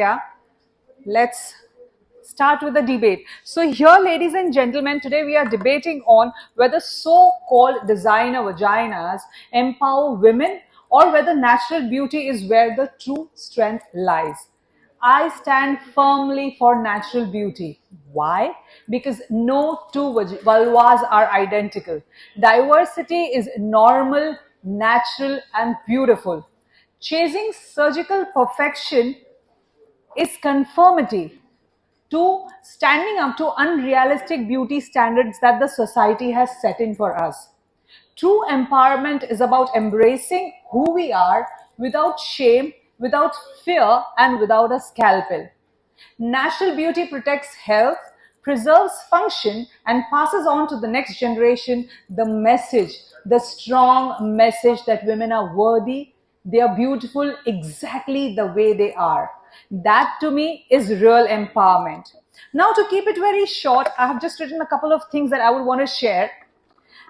Yeah, let's start with the debate. So here, ladies and gentlemen, today we are debating on whether so-called designer vaginas empower women or whether natural beauty is where the true strength lies. I stand firmly for natural beauty. Why? Because no two vulvas are identical. Diversity is normal, natural, and beautiful. Chasing surgical perfection is conformity to standing up to unrealistic beauty standards that the society has set in for us. True empowerment is about embracing who we are without shame, without fear, and without a scalpel. Natural beauty protects health, preserves function, and passes on to the next generation the message, the strong message that women are worthy, they are beautiful exactly the way they are. That to me is real empowerment. Now, to keep it very short, I have just written a couple of things that I would want to share.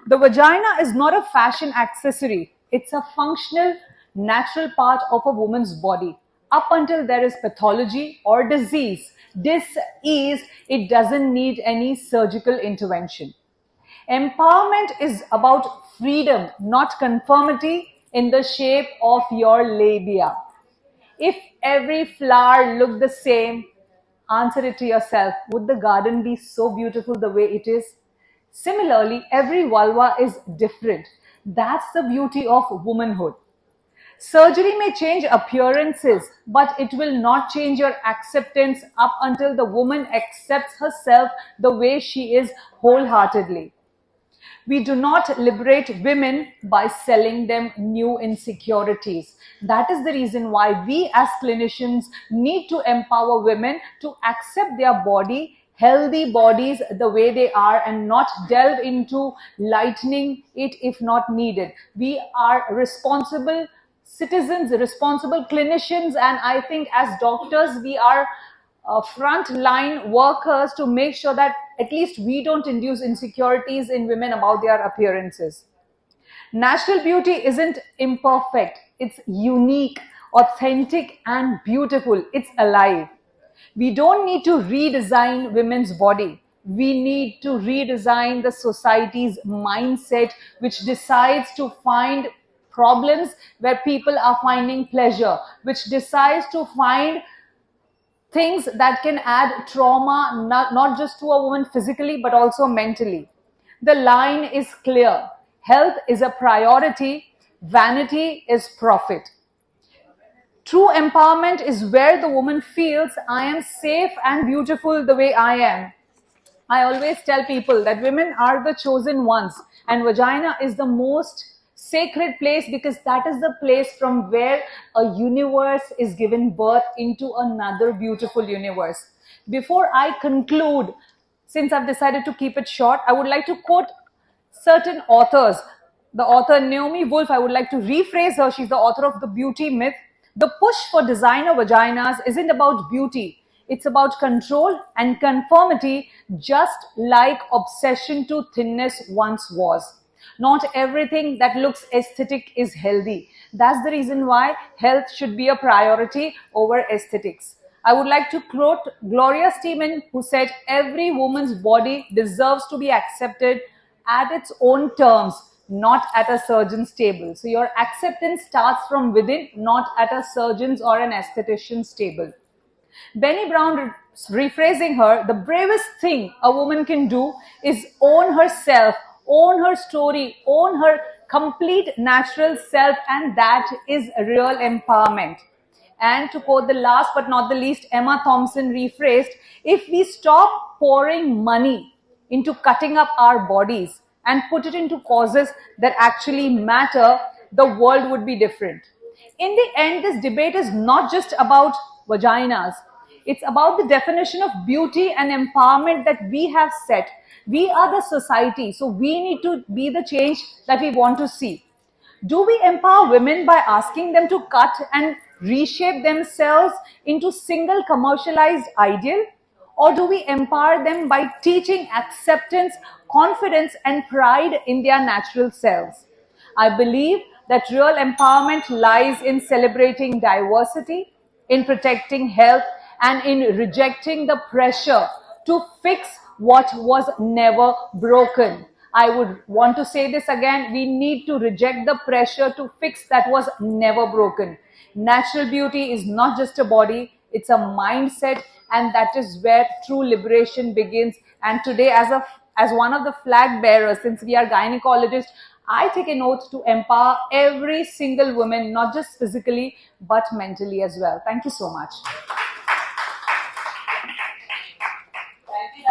The vagina is not a fashion accessory. It's a functional, natural part of a woman's body. Up until there is pathology or disease, dis-ease, it doesn't need any surgical intervention. Empowerment is about freedom, not conformity in the shape of your labia. If every flower looked the same, answer it to yourself. Would the garden be so beautiful the way it is? Similarly, every vulva is different. That's the beauty of womanhood. Surgery may change appearances, but it will not change your acceptance up until the woman accepts herself the way she is wholeheartedly. We do not liberate women by selling them new insecurities. That is the reason why we as clinicians need to empower women to accept their body, healthy bodies the way they are, and not delve into lightening it if not needed. We are responsible citizens, responsible clinicians, and I think as doctors we are frontline workers to make sure that at least we don't induce insecurities in women about their appearances. Natural beauty isn't imperfect, it's unique, authentic, and beautiful. It's alive. We don't need to redesign women's body. We need to redesign the society's mindset, which decides to find problems where people are finding pleasure, which decides to find things that can add trauma, not just to a woman physically, but also mentally. The line is clear. Health is a priority. Vanity is profit. True empowerment is where the woman feels, I am safe and beautiful the way I am. I always tell people that women are the chosen ones, and vagina is the most sacred place because that is the place from where a universe is given birth into another beautiful universe. Before I conclude, since I've decided to keep it short, I would like to quote certain authors. The author Naomi Wolf, I would like to rephrase her. She's the author of The Beauty Myth. The push for designer vaginas isn't about beauty. It's about control and conformity, just like obsession to thinness once was. Not everything that looks aesthetic is healthy. That's the reason why health should be a priority over aesthetics. I would like to quote Gloria Steinem, who said, every woman's body deserves to be accepted at its own terms, not at a surgeon's table. So your acceptance starts from within, not at a surgeon's or an aesthetician's table. Benny Brown, rephrasing her, the bravest thing a woman can do is own herself, own her story, own her complete natural self, and that is real empowerment. And to quote the last but not the least, Emma Thompson rephrased, if we stop pouring money into cutting up our bodies and put it into causes that actually matter, the world would be different. In the end, this debate is not just about vaginas. It's about the definition of beauty and empowerment that we have set. We are the society, so we need to be the change that we want to see. Do we empower women by asking them to cut and reshape themselves into single commercialized ideal? Or do we empower them by teaching acceptance, confidence, and pride in their natural selves? I believe that real empowerment lies in celebrating diversity, in protecting health, and in rejecting the pressure to fix what was never broken. I would want to say this again. We need to reject the pressure to fix that was never broken. Natural beauty is not just a body, it's a mindset, and that is where true liberation begins. And today, as one of the flag bearers, since we are gynecologists, I take an oath to empower every single woman, not just physically, but mentally as well. Thank you so much.